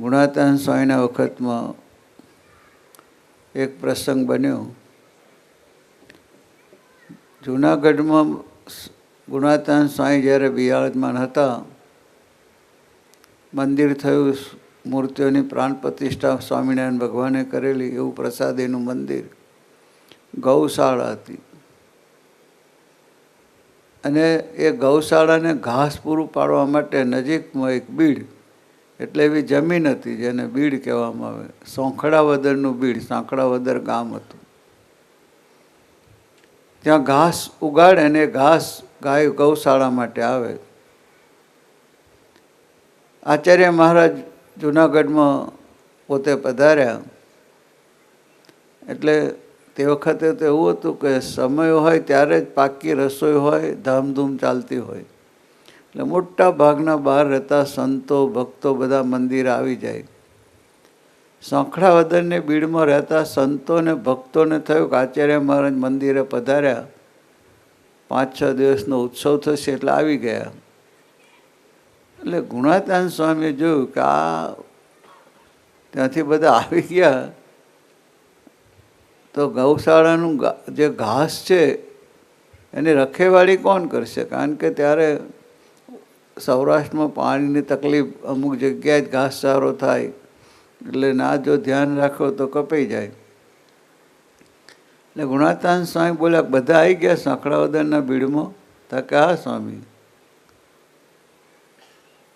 ગુણાતાન સ્વામીના વખતમાં એક પ્રસંગ બન્યો. જૂનાગઢમાં ગુણાતાન સ્વામી જ્યારે બિરાજમાન હતા, મંદિર થયું, મૂર્તિઓની પ્રાણ પ્રતિષ્ઠા સ્વામિનારાયણ ભગવાને કરેલી, એવું પ્રસાદીનું મંદિર, ગૌશાળા હતી. અને એ ગૌશાળાને ઘાસ પૂરું પાડવા માટે નજીકમાં એક બીડ, એટલે એવી જમીન હતી જેને બીડ કહેવામાં આવે. સોંખડાવદરનું બીડ, સાંકડાવદર ગામ હતું. ત્યાં ઘાસ ઉગાડે અને ઘાસ ગાય ગૌશાળા માટે આવે. આચાર્ય મહારાજ જૂનાગઢમાં પોતે પધાર્યા. એટલે તે વખતે તો એવું હતું કે સમય હોય ત્યારે જ પાકી રસોઈ હોય, ધામધૂમ ચાલતી હોય. એટલે મોટા ભાગના બહાર રહેતા સંતો ભક્તો બધા મંદિરે આવી જાય. સોંખડાવદરની બીડમાં રહેતા સંતો અને ભક્તોને થયું કે આચાર્ય મહારાજ મંદિરે પધાર્યા, 5-6 દિવસનો ઉત્સવ થશે એટલે આવી ગયા. એટલે ગુણાતાન સ્વામીએ જોયું કે ત્યાંથી બધા આવી ગયા તો ગૌશાળાનું જે ઘાસ છે એની રખેવાળી કોણ કરશે? કારણ કે ત્યારે સૌરાષ્ટ્રમાં પાણીની તકલીફ, અમુક જગ્યાએ જ ઘાસચારો થાય, એટલે ના જો ધ્યાન રાખો તો કપાઈ જાય. એટલે ગુણાતાન સ્વામી બોલ્યા, બધા આવી ગયા સાંકડાવદરના બીડમાં? તા કે હા સ્વામી.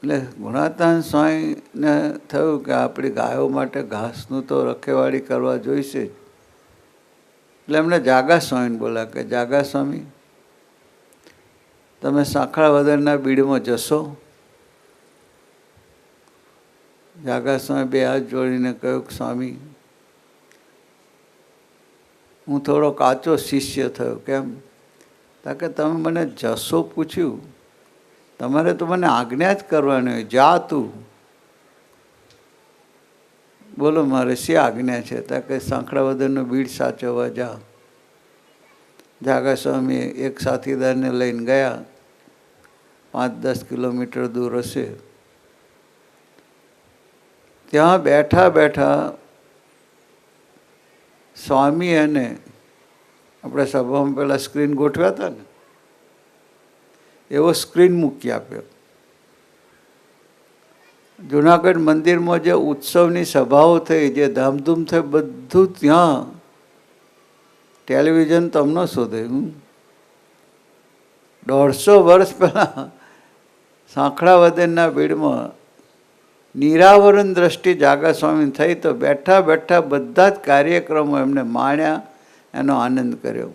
એટલે ગુણાતાન સ્વામીને થયું કે આપણી ગાયો માટે ઘાસનું તો રખેવાળી કરવા જોઈશે જ. એટલે એમણે જાગા સ્વામીને બોલ્યા કે જાગા સ્વામી, તમે સાંકડાવદરના બીડમાં જશો? જાગા સ્વામી 2 હાથ જોડીને કહ્યું કે સ્વામી, હું થોડો કાચો શિષ્ય થયો. કેમ? કારણ કે તમે મને જશો પૂછ્યું, તમારે તો મને આજ્ઞા જ કરવાની હોય, જા તું. બોલો મારે શી આજ્ઞા છે? તા કે સાંકડાવદરનો બીડ સાચવવા જા. જાગા સ્વામી એક સાથીદારને લઈને ગયા, 5-10 કિલોમીટર દૂર હશે. ત્યાં બેઠા બેઠા સ્વામી અને આપણે સભામાં પેલા સ્ક્રીન ગોઠવ્યા હતા ને, એવો સ્ક્રીન મૂકી આપ્યો. જૂનાગઢ મંદિરમાં જે ઉત્સવની સભાઓ થઈ, જે ધામધૂમ થઈ, બધું ત્યાં. ટેલિવિઝન તમને શોધે. 150 વર્ષ પહેલાં સાંકડાવદરના બીડમાં નિરાવરણ દ્રષ્ટિ જાગા સ્વામી થઈ, તો બેઠા બેઠા બધા જ કાર્યક્રમો એમને માણ્યા, એનો આનંદ કર્યો.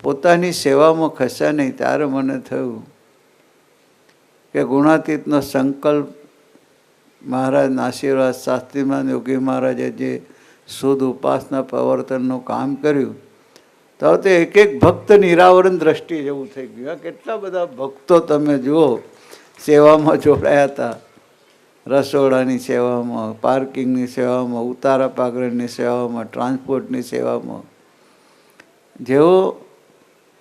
પોતાની સેવામાં ખસ્યા નહીં. ત્યારે મને થયું કે ગુણાતીતનો સંકલ્પ, મહારાજના આશીર્વાદ, શાસ્ત્રીમાં યોગી મહારાજે જે શુદ્ધ ઉપાસના પ્રવર્તનનું કામ કર્યું, તો તે એક એક ભક્ત નિરાવરણ દ્રષ્ટિ જેવું થઈ ગયું. કેટલા બધા ભક્તો તમે જુઓ સેવામાં જોડાયા હતા. રસોડાની સેવામાં, પાર્કિંગની સેવામાં, ઉતારા પાગરણની સેવામાં, ટ્રાન્સપોર્ટની સેવામાં. જેઓ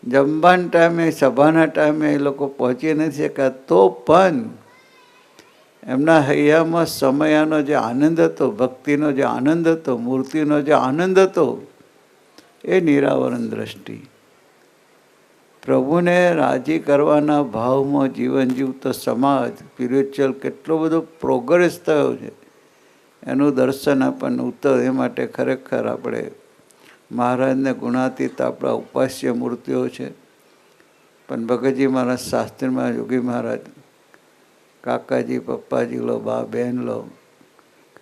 જમવાના ટાઈમે, સભાના ટાઈમે એ લોકો પહોંચી નથી શક્યા, તો પણ એમના હૈયામાં સમયાનો જે આનંદ હતો, ભક્તિનો જે આનંદ હતો, મૂર્તિનો જે આનંદ હતો, એ નિરાવરણ દ્રષ્ટિ. પ્રભુને રાજી કરવાના ભાવમાં જીવન જીવતો સમાજ, સ્પિરિચ્યુઅલ કેટલો બધો પ્રોગ્રેસ થયો છે, એનું દર્શન આપણને ઉત્તર. એ માટે ખરેખર આપણે મહારાજને ગુણાતીત આપણા ઉપાસ્ય મૂર્તિઓ છે. પણ ભગતજી મહારાજ, શાસ્ત્રીમાં યોગી મહારાજ, કાકાજી, પપ્પાજી લો, બા બહેન લો,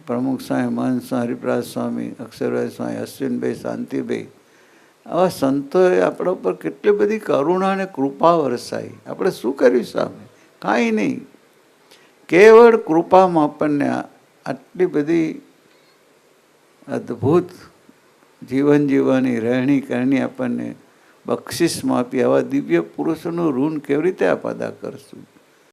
પ્રમુખ સ્વામી, મહંત સ્વામી, હરિપ્રાજ સ્વામી, અક્ષરભાઈ સ્વામી, અશ્વિનભાઈ, શાંતિભાઈ, આવા સંતોએ આપણા ઉપર કેટલી બધી કરુણા અને કૃપા વરસાઈ. આપણે શું કર્યું સામે? કાંઈ નહીં. કેવળ કૃપામાં આપણને આટલી બધી અદ્ભુત જીવન જીવવાની, રહેણી કરણી આપણને બક્ષિસમાં આપી. આવા દિવ્ય પુરુષોનું ઋણ કેવી રીતે આપ અદા કરશું?